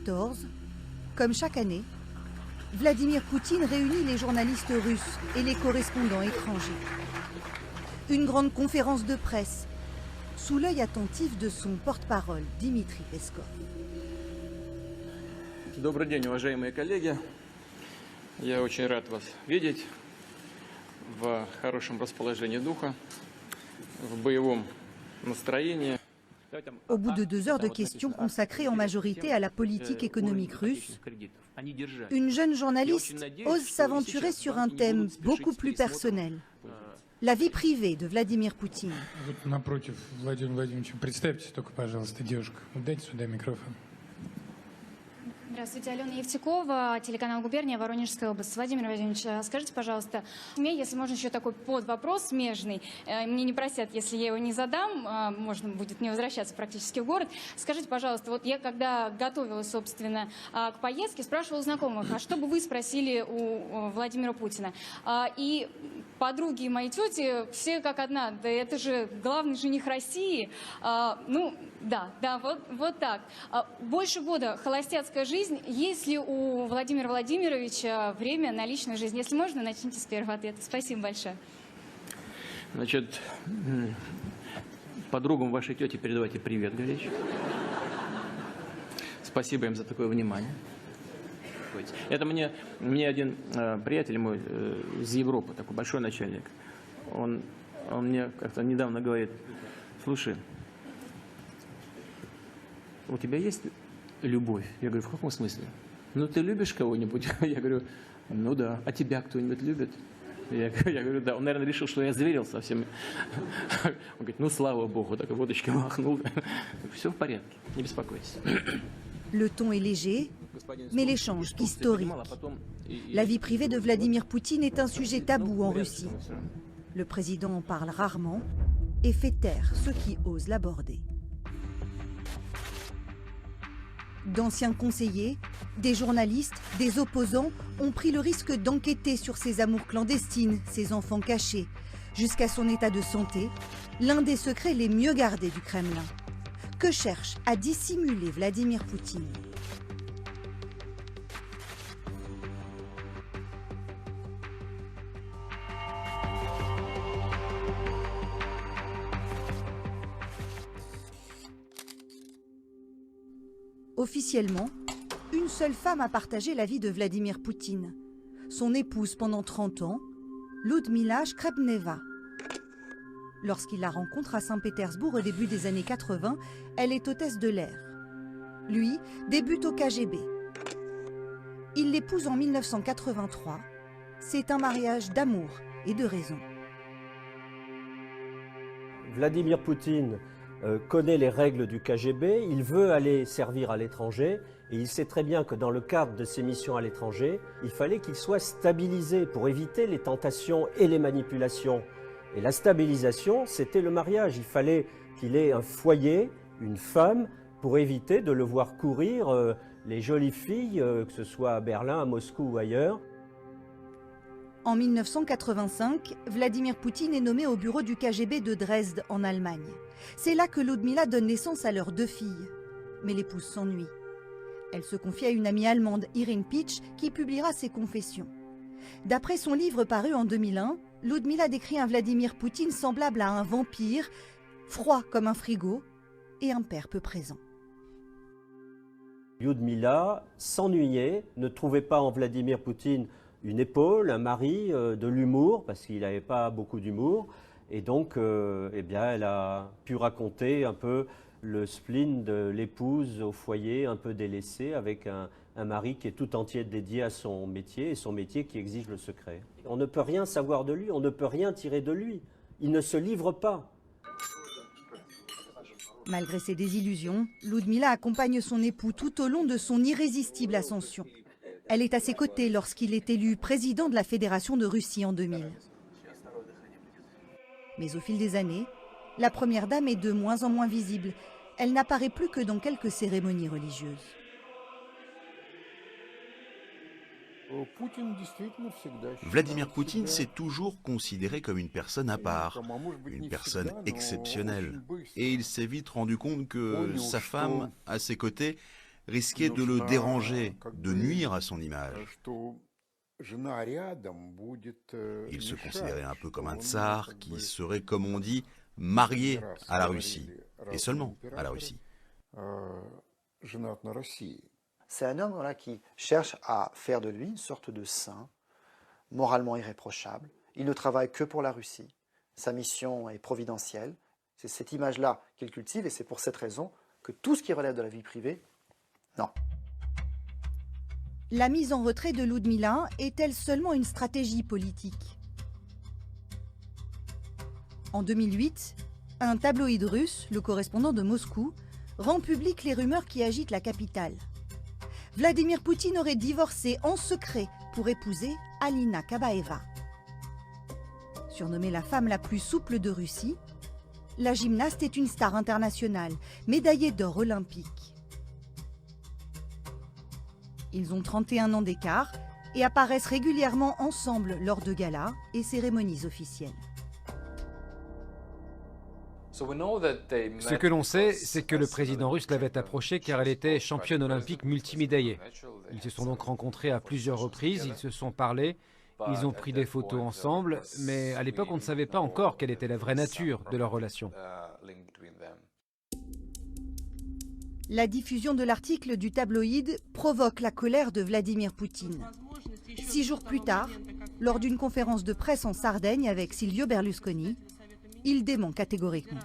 2014, comme chaque année, Vladimir Poutine réunit les journalistes russes et les correspondants étrangers. Une grande conférence de presse, sous l'œil attentif de son porte-parole, Dmitri Peskov. Добрый день, уважаемые коллеги. Я очень рад вас видеть в хорошем расположении духа, в боевом настроении. Au bout de 2 heures de questions consacrées en majorité à la politique économique russe, une jeune journaliste ose s'aventurer sur un thème beaucoup plus personnel, la vie privée de Vladimir Poutine. Напротив Владимира Владимировича, представьтесь только, пожалуйста, девушка. Дайте сюда микрофон. Здравствуйте, Алена Евтюкова, телеканал «Губерния», Воронежская область. Владимир Владимирович, скажите, пожалуйста, мне, если можно, еще такой подвопрос смежный. Мне не простят, если я его не задам, можно будет не возвращаться практически в город. Скажите, пожалуйста, вот я когда готовилась, собственно, к поездке, спрашивала у знакомых, а что бы вы спросили у Владимира Путина? И подруги и мои тети все как одна, да это же главный жених России. Ну, да, вот так. Больше года холостяцкая жизнь. Есть ли у Владимира Владимировича время на личную жизнь? Если можно, начните с первого ответа. Спасибо большое. Значит, подругам вашей тети передавайте привет горячий. Спасибо им за такое внимание. Это мне один приятель мой из Европы, такой большой начальник, он мне как-то недавно говорит: слушай, у тебя есть любовь? Я говорю, в каком смысле? Ну, ты любишь кого-нибудь? Я говорю, ну да. А тебя кто-нибудь любит? Я говорю, да. Он, наверное, решил, что я зверил совсем. Он говорит, ну, слава богу, так водочки махнул. Все в порядке, не беспокойтесь. Le ton est léger, mais l'échange historique. La vie privée de Vladimir Poutine est un sujet tabou en Russie. Le président en parle rarement et fait taire ceux qui osent l'aborder. D'anciens conseillers, des journalistes, des opposants ont pris le risque d'enquêter sur ses amours clandestines, ses enfants cachés, jusqu'à son état de santé, l'un des secrets les mieux gardés du Kremlin. Que cherche à dissimuler Vladimir Poutine? Officiellement, une seule femme a partagé la vie de Vladimir Poutine. Son épouse pendant 30 ans, Ludmila Shkrebneva. Lorsqu'il la rencontre à Saint-Pétersbourg au début des années 80, elle est hôtesse de l'air. Lui débute au KGB. Il l'épouse en 1983. C'est un mariage d'amour et de raison. Vladimir Poutine connaît les règles du KGB, il veut aller servir à l'étranger et il sait très bien que dans le cadre de ses missions à l'étranger, il fallait qu'il soit stabilisé pour éviter les tentations et les manipulations. Et la stabilisation, c'était le mariage. Il fallait qu'il ait un foyer, une femme, pour éviter de le voir courir les jolies filles, que ce soit à Berlin, à Moscou ou ailleurs. En 1985, Vladimir Poutine est nommé au bureau du KGB de Dresde, en Allemagne. C'est là que Ludmila donne naissance à leurs 2 filles. Mais l'épouse s'ennuie. Elle se confie à une amie allemande, Irene Pitsch, qui publiera ses confessions. D'après son livre paru en 2001, Ludmila décrit un Vladimir Poutine semblable à un vampire, froid comme un frigo et un père peu présent. Ludmila s'ennuyait, ne trouvait pas en Vladimir Poutine une épaule, un mari, de l'humour, parce qu'il n'avait pas beaucoup d'humour. Et donc, eh bien, elle a pu raconter un peu le spleen de l'épouse au foyer, un peu délaissé, avec un mari qui est tout entier dédié à son métier, et son métier qui exige le secret. On ne peut rien savoir de lui, on ne peut rien tirer de lui. Il ne se livre pas. Malgré ses désillusions, Ludmila accompagne son époux tout au long de son irrésistible ascension. Elle est à ses côtés lorsqu'il est élu président de la Fédération de Russie en 2000. Mais au fil des années, la première dame est de moins en moins visible. Elle n'apparaît plus que dans quelques cérémonies religieuses. Vladimir Poutine s'est toujours considéré comme une personne à part, une personne exceptionnelle. Et il s'est vite rendu compte que sa femme, à ses côtés, risquait de le déranger, de nuire à son image. Il se considérait un peu comme un tsar qui serait, comme on dit, marié à la Russie, et seulement à la Russie. C'est un homme qui cherche à faire de lui une sorte de saint, moralement irréprochable. Il ne travaille que pour la Russie. Sa mission est providentielle. C'est cette image-là qu'il cultive et c'est pour cette raison que tout ce qui relève de la vie privée, non. La mise en retrait de Ludmila est-elle seulement une stratégie politique? En 2008, un tabloïd russe, le correspondant de Moscou, rend public les rumeurs qui agitent la capitale. Vladimir Poutine aurait divorcé en secret pour épouser Alina Kabaeva. Surnommée la femme la plus souple de Russie, la gymnaste est une star internationale, médaillée d'or olympique. Ils ont 31 ans d'écart et apparaissent régulièrement ensemble lors de galas et cérémonies officielles. Ce que l'on sait, c'est que le président russe l'avait approchée car elle était championne olympique multimédaillée. Ils se sont donc rencontrés à plusieurs reprises, ils se sont parlé, ils ont pris des photos ensemble, mais à l'époque on ne savait pas encore quelle était la vraie nature de leur relation. La diffusion de l'article du tabloïd provoque la colère de Vladimir Poutine. 6 jours plus tard, lors d'une conférence de presse en Sardaigne avec Silvio Berlusconi, il dément catégoriquement.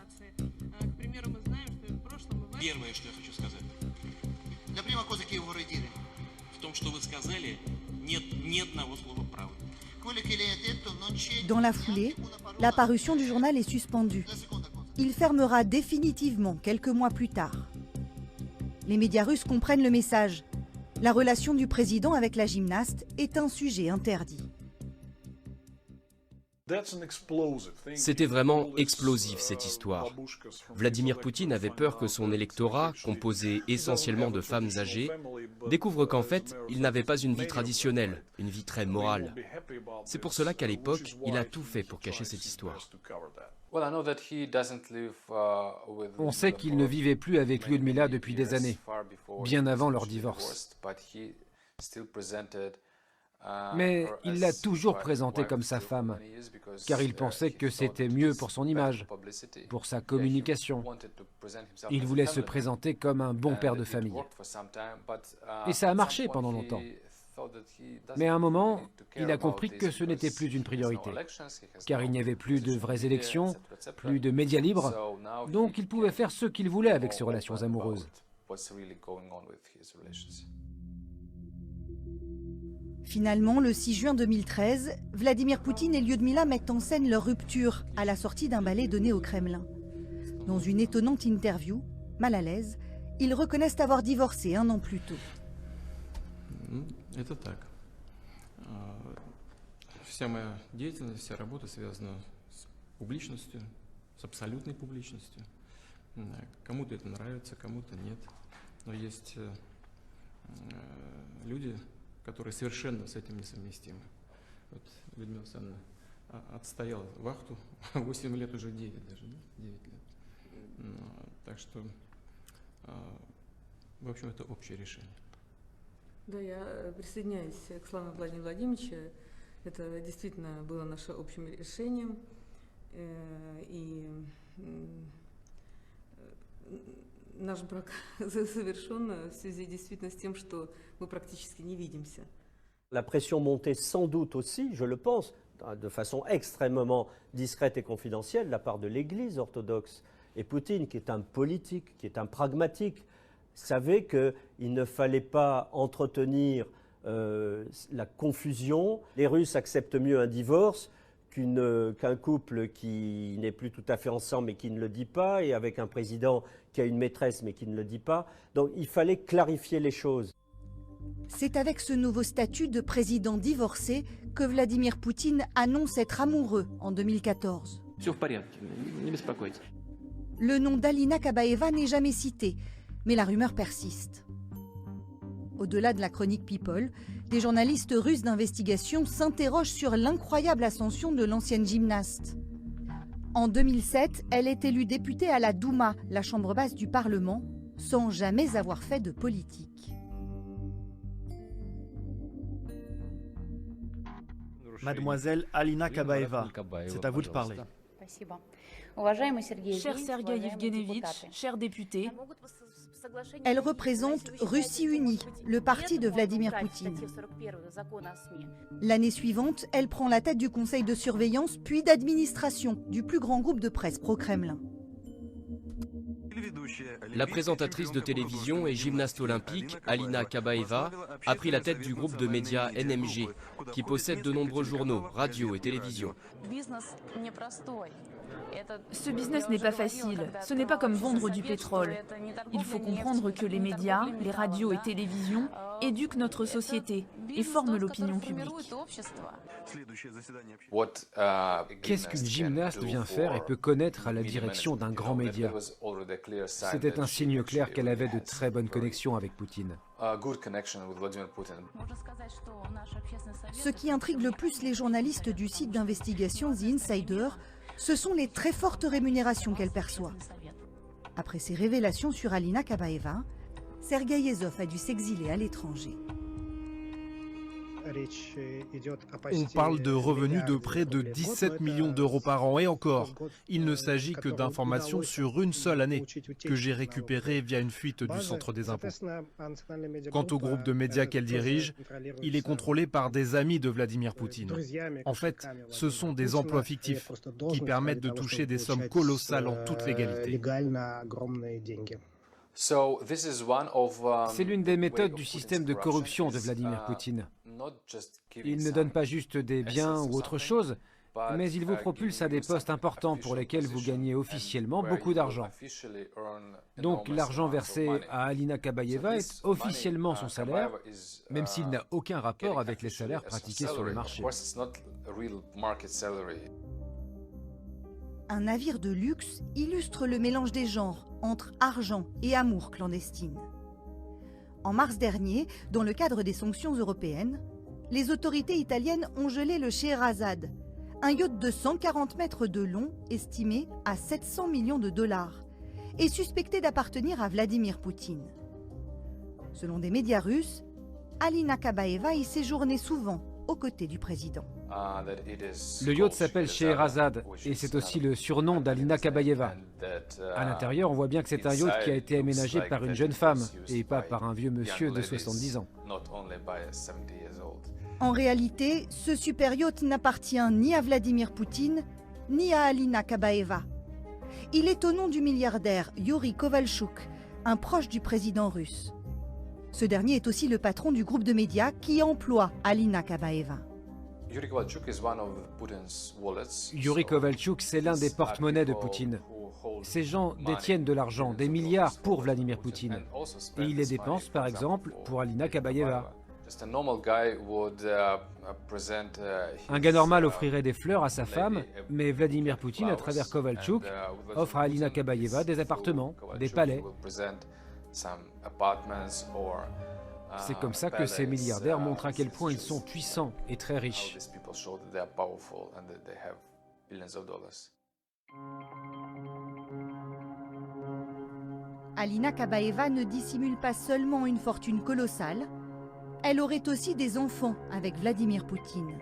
Dans la foulée, la parution du journal est suspendue. Il fermera définitivement quelques mois plus tard. Les médias russes comprennent le message. La relation du président avec la gymnaste est un sujet interdit. C'était vraiment explosif cette histoire. Vladimir Poutine avait peur que son électorat, composé essentiellement de femmes âgées, découvre qu'en fait, il n'avait pas une vie traditionnelle, une vie très morale. C'est pour cela qu'à l'époque, il a tout fait pour cacher cette histoire. On sait qu'il ne vivait plus avec Lyudmila depuis des années, bien avant leur divorce. Mais il l'a toujours présentée comme sa femme, car il pensait que c'était mieux pour son image, pour sa communication. Il voulait se présenter comme un bon père de famille. Et ça a marché pendant longtemps. Mais à un moment, il a compris que ce n'était plus une priorité, car il n'y avait plus de vraies élections, plus de médias libres, donc il pouvait faire ce qu'il voulait avec ses relations amoureuses. Finalement, le 6 juin 2013, Vladimir Poutine et Lyudmila mettent en scène leur rupture à la sortie d'un ballet donné au Kremlin. Dans une étonnante interview, mal à l'aise, ils reconnaissent avoir divorcé 1 an plus tôt. Это так. Вся моя деятельность, вся работа связана с публичностью, с абсолютной публичностью. Кому-то это нравится, кому-то нет. Но есть люди, которые совершенно с этим несовместимы. Вот Людмила Александровна отстояла вахту 8 лет, уже 9 даже, 9 лет. Так что, в общем, это общее решение. Да, я присоединяюсь к словам Владимира Владимировича. Это действительно было нашим общим решением. И наш брак завершен в связи действительно с тем, что мы практически не видимся. La pression montait sans doute aussi, je le pense, de façon extrêmement discrète et confidentielle de la part de l'Église orthodoxe. Et Poutine, qui est un politique, qui est un pragmatique, savait qu'il ne fallait pas entretenir la confusion. Les Russes acceptent mieux un divorce qu'un couple qui n'est plus tout à fait ensemble mais qui ne le dit pas, et avec un président qui a une maîtresse mais qui ne le dit pas. Donc il fallait clarifier les choses. C'est avec ce nouveau statut de président divorcé que Vladimir Poutine annonce être amoureux en 2014. Все в порядке, не беспокойтесь. Le nom d'Alina Kabaeva n'est jamais cité, mais la rumeur persiste. Au-delà de la chronique People, des journalistes russes d'investigation s'interrogent sur l'incroyable ascension de l'ancienne gymnaste. En 2007, elle est élue députée à la Douma, la chambre basse du Parlement, sans jamais avoir fait de politique. Mademoiselle Alina Kabaeva, c'est à vous de parler. Cher Sergueï Evguenievitch, cher député, Elle représente Russie Unie, le parti de Vladimir Poutine. L'année suivante, elle prend la tête du conseil de surveillance puis d'administration du plus grand groupe de presse pro-Kremlin. La présentatrice de télévision et gymnaste olympique, Alina Kabaeva, a pris la tête du groupe de médias NMG, qui possède de nombreux journaux, radios et télévisions. ce business n'est pas facile. Ce n'est pas comme vendre du pétrole. Il faut comprendre que les médias, les radios et télévisions éduquent notre société et forment l'opinion publique. Qu'est-ce qu'une gymnaste vient faire et peut connaître à la direction d'un grand média? C'était un signe clair qu'elle avait de très bonnes connexions avec Poutine. Ce qui intrigue le plus les journalistes du site d'investigation The Insider, ce sont les très fortes rémunérations qu'elle perçoit. Après ces révélations sur Alina Kabaeva, Sergueï Ezov a dû s'exiler à l'étranger. On parle de revenus de près de 17 millions d'euros par an et encore, il ne s'agit que d'informations sur une seule année que j'ai récupérées via une fuite du centre des impôts. Quant au groupe de médias qu'elle dirige, il est contrôlé par des amis de Vladimir Poutine. En fait, ce sont des emplois fictifs qui permettent de toucher des sommes colossales en toute légalité. C'est l'une des méthodes du système de corruption de Vladimir Poutine. Il ne donne pas juste des biens ou autre chose, mais il vous propulse à des postes importants pour lesquels vous gagnez officiellement beaucoup d'argent. Donc l'argent versé à Alina Kabaeva est officiellement son salaire, même s'il n'a aucun rapport avec les salaires pratiqués sur le marché. Un navire de luxe illustre le mélange des genres entre argent et amour clandestine. En mars dernier, dans le cadre des sanctions européennes, les autorités italiennes ont gelé le Scheherazade, un yacht de 140 mètres de long estimé à 700 millions de dollars et suspecté d'appartenir à Vladimir Poutine. Selon des médias russes, Alina Kabaeva y séjournait souvent aux côtés du président. Le yacht s'appelle Scheherazade et c'est aussi le surnom d'Alina Kabaeva. À l'intérieur, on voit bien que c'est un yacht qui a été aménagé par une jeune femme et pas par un vieux monsieur de 70 ans. En réalité, ce super yacht n'appartient ni à Vladimir Poutine, ni à Alina Kabaeva. Il est au nom du milliardaire Yuri Kovalchuk, un proche du président russe. Ce dernier est aussi le patron du groupe de médias qui emploie Alina Kabaeva. Yuri Kovalchuk, c'est l'un des porte-monnaies de Poutine. Ces gens détiennent de l'argent, des milliards pour Vladimir Poutine. Et ils les dépensent, par exemple, pour Alina Kabaeva. Un gars normal offrirait des fleurs à sa femme, mais Vladimir Poutine, à travers Kovalchuk, offre à Alina Kabaeva des appartements, des palais. C'est comme ça que ces milliardaires montrent à quel point ils sont puissants et très riches. Alina Kabaeva ne dissimule pas seulement une fortune colossale, elle aurait aussi des enfants avec Vladimir Poutine.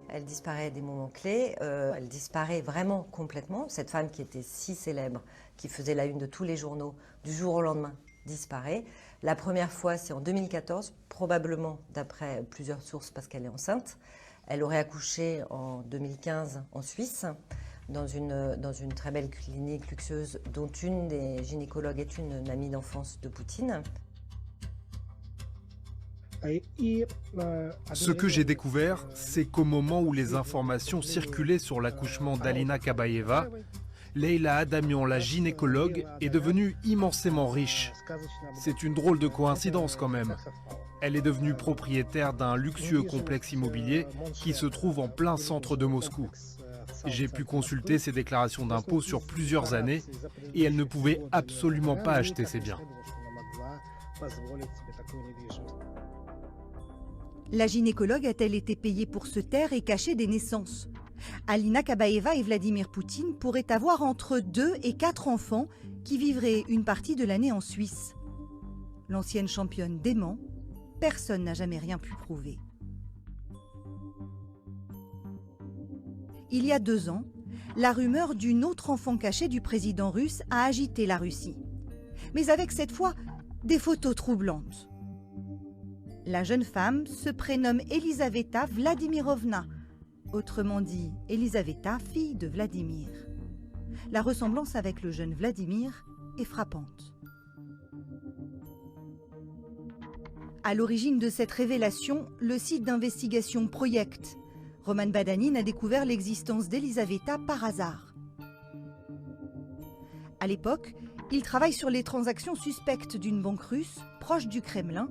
Elle disparaît à des moments clés, elle disparaît vraiment complètement. Cette femme qui était si célèbre, qui faisait la une de tous les journaux, du jour au lendemain, disparaît. La première fois, c'est en 2014, probablement d'après plusieurs sources parce qu'elle est enceinte. Elle aurait accouché en 2015 en Suisse, dans une très belle clinique luxueuse dont une des gynécologues est une amie d'enfance de Poutine. Ce que j'ai découvert, c'est qu'au moment où les informations circulaient sur l'accouchement d'Alina Kabaeva, Leila Adamian, la gynécologue, est devenue immensément riche. C'est une drôle de coïncidence quand même. Elle est devenue propriétaire d'un luxueux complexe immobilier qui se trouve en plein centre de Moscou. J'ai pu consulter ses déclarations d'impôts sur plusieurs années et elle ne pouvait absolument pas acheter ses biens. La gynécologue a-t-elle été payée pour se taire et cacher des naissances? Alina Kabaeva et Vladimir Poutine pourraient avoir entre 2 et 4 enfants qui vivrait une partie de l'année en Suisse. L'ancienne championne dément, personne n'a jamais rien pu prouver. Il y a 2 ans, la rumeur d'une autre enfant cachée du président russe a agité la Russie. Mais avec cette fois, des photos troublantes. La jeune femme se prénomme Elisaveta Vladimirovna, autrement dit Elisaveta, fille de Vladimir. La ressemblance avec le jeune Vladimir est frappante. À l'origine de cette révélation, le site d'investigation Projekt. Roman Badanin a découvert l'existence d'Elisaveta par hasard. À l'époque, il travaille sur les transactions suspectes d'une banque russe proche du Kremlin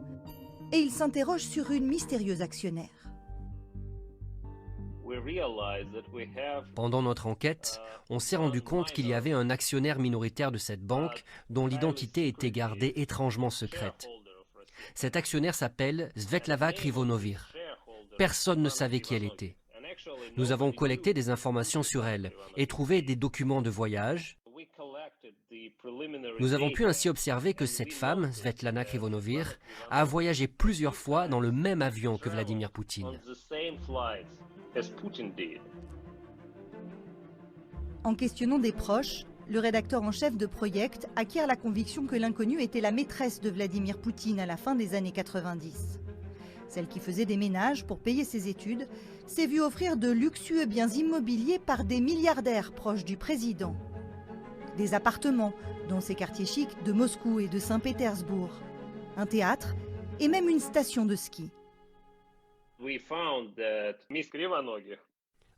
et il s'interroge sur une mystérieuse actionnaire. Pendant notre enquête, on s'est rendu compte qu'il y avait un actionnaire minoritaire de cette banque dont l'identité était gardée étrangement secrète. Cet actionnaire s'appelle Svetlana Krivonovir. Personne ne savait qui elle était. Nous avons collecté des informations sur elle et trouvé des documents de voyage. Nous avons pu ainsi observer que cette femme, Svetlana Krivonovir, a voyagé plusieurs fois dans le même avion que Vladimir Poutine. En questionnant des proches, le rédacteur en chef de Projekt acquiert la conviction que l'inconnue était la maîtresse de Vladimir Poutine à la fin des années 90. Celle qui faisait des ménages pour payer ses études s'est vue offrir de luxueux biens immobiliers par des milliardaires proches du président. Des appartements dans ces quartiers chics de Moscou et de Saint-Pétersbourg, un théâtre et même une station de ski.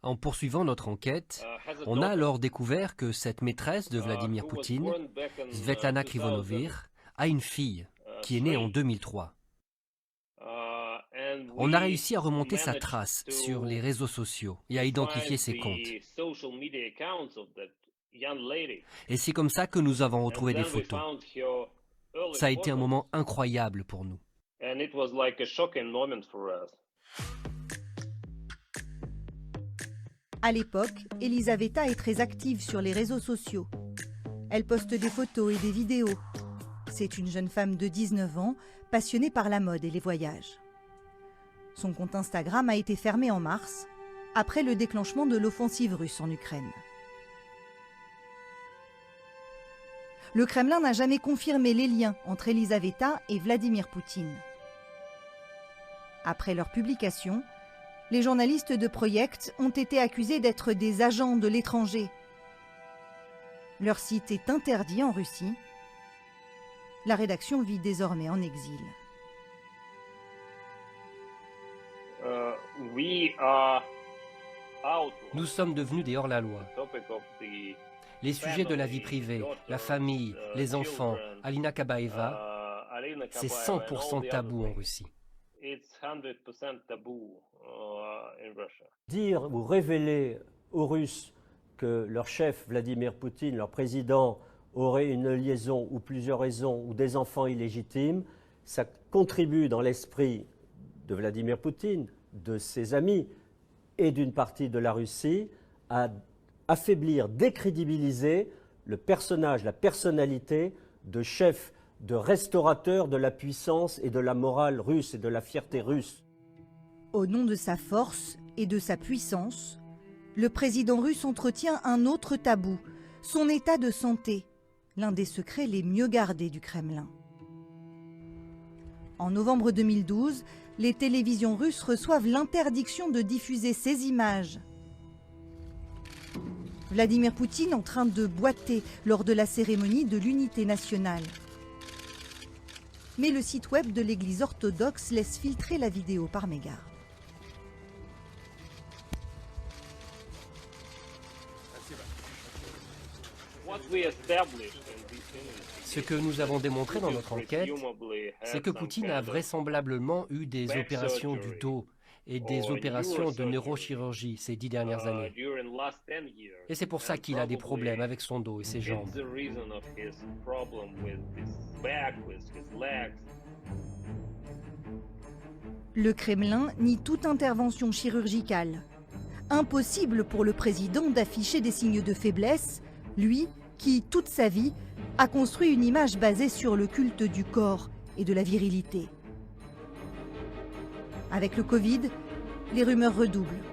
En poursuivant notre enquête, on a alors découvert que cette maîtresse de Vladimir Poutine, Svetlana Krivonovir, a une fille qui est née en 2003. On a réussi à remonter sa trace sur les réseaux sociaux et à identifier ses comptes. Et c'est comme ça que nous avons retrouvé des photos. Ça a été un moment incroyable pour nous. À l'époque, Elisaveta est très active sur les réseaux sociaux. Elle poste des photos et des vidéos. C'est une jeune femme de 19 ans, passionnée par la mode et les voyages. Son compte Instagram a été fermé en mars, après le déclenchement de l'offensive russe en Ukraine. Le Kremlin n'a jamais confirmé les liens entre Elisaveta et Vladimir Poutine. Après leur publication, les journalistes de Projekt ont été accusés d'être des agents de l'étranger. Leur site est interdit en Russie. La rédaction vit désormais en exil. Nous sommes devenus des hors-la-loi. Les sujets de la vie privée, la famille, les enfants, Alina Kabaeva, c'est 100% tabou en Russie. Dire ou révéler aux Russes que leur chef, Vladimir Poutine, leur président, aurait une liaison ou plusieurs raisons ou des enfants illégitimes, ça contribue dans l'esprit de Vladimir Poutine, de ses amis et d'une partie de la Russie à affaiblir, décrédibiliser le personnage, la personnalité de chef, de restaurateur de la puissance et de la morale russe et de la fierté russe. Au nom de sa force et de sa puissance, le président russe entretient un autre tabou, son état de santé, l'un des secrets les mieux gardés du Kremlin. En novembre 2012, les télévisions russes reçoivent l'interdiction de diffuser ces images. Vladimir Poutine en train de boiter lors de la cérémonie de l'unité nationale. Mais le site web de l'église orthodoxe laisse filtrer la vidéo par mégarde. Ce que nous avons démontré dans notre enquête, c'est que Poutine a vraisemblablement eu des opérations du dos et des opérations de neurochirurgie ces 10 dernières années. Et c'est pour ça qu'il a des problèmes avec son dos et ses jambes. Le Kremlin nie toute intervention chirurgicale. Impossible pour le président d'afficher des signes de faiblesse. Lui, qui, toute sa vie, a construit une image basée sur le culte du corps et de la virilité. Avec le Covid, les rumeurs redoublent.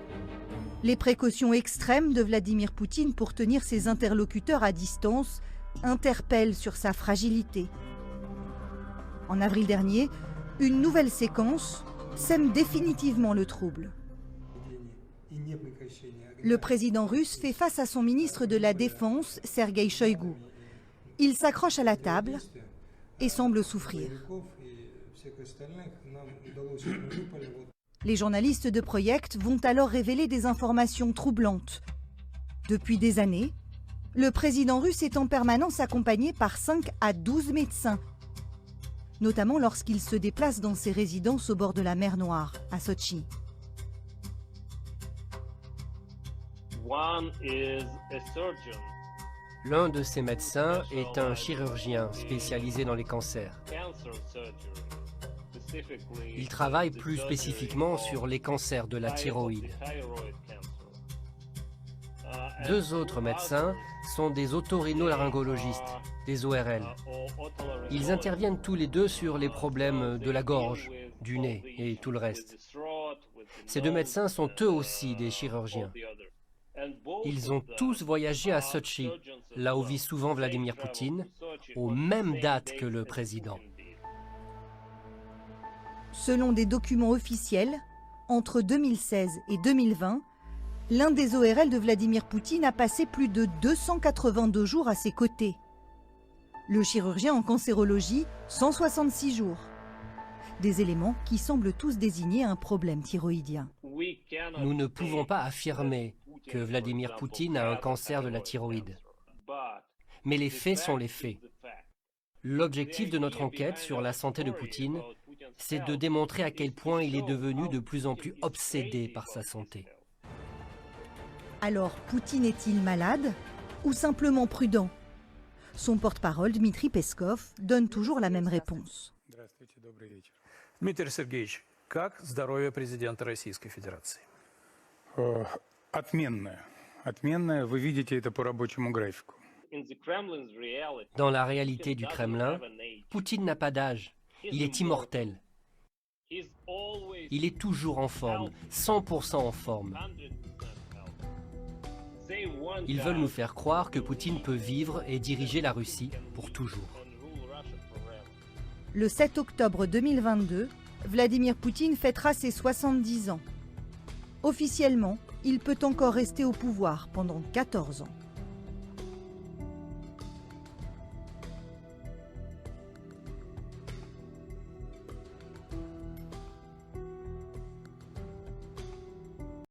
Les précautions extrêmes de Vladimir Poutine pour tenir ses interlocuteurs à distance interpellent sur sa fragilité. En avril dernier, une nouvelle séquence sème définitivement le trouble. Le président russe fait face à son ministre de la Défense, Sergueï Shoïgu. Il s'accroche à la table et semble souffrir. Les journalistes de Project vont alors révéler des informations troublantes. Depuis des années, le président russe est en permanence accompagné par 5 à 12 médecins, notamment lorsqu'il se déplace dans ses résidences au bord de la mer Noire, à Sotchi. L'un de ces médecins est un chirurgien spécialisé dans les cancers. Il travaille plus spécifiquement sur les cancers de la thyroïde. 2 autres médecins sont des otorhinolaryngologistes, des ORL. Ils interviennent tous les 2 sur les problèmes de la gorge, du nez et tout le reste. Ces 2 médecins sont eux aussi des chirurgiens. Ils ont tous voyagé à Sotchi, là où vit souvent Vladimir Poutine, aux mêmes dates que le président. Selon des documents officiels, entre 2016 et 2020, l'un des ORL de Vladimir Poutine a passé plus de 282 jours à ses côtés. Le chirurgien en cancérologie, 166 jours. Des éléments qui semblent tous désigner un problème thyroïdien. Nous ne pouvons pas affirmer que Vladimir Poutine a un cancer de la thyroïde. Mais les faits sont les faits. L'objectif de notre enquête sur la santé de Poutine, c'est de démontrer à quel point il est devenu de plus en plus obsédé par sa santé. Alors, Poutine est-il malade ou simplement prudent? Son porte-parole, Dmitri Peskov, donne toujours la même réponse. Дмитрий Сергеевич, как здоровье президента Российской Федерации? Отменное. Отменное. Вы видите это по рабочему графику. Dans la réalité du Kremlin, Poutine n'a pas d'âge. Il est immortel. Il est toujours en forme, 100% en forme. Ils veulent nous faire croire que Poutine peut vivre et diriger la Russie pour toujours. Le 7 octobre 2022, Vladimir Poutine fêtera ses 70 ans. Officiellement, il peut encore rester au pouvoir pendant 14 ans.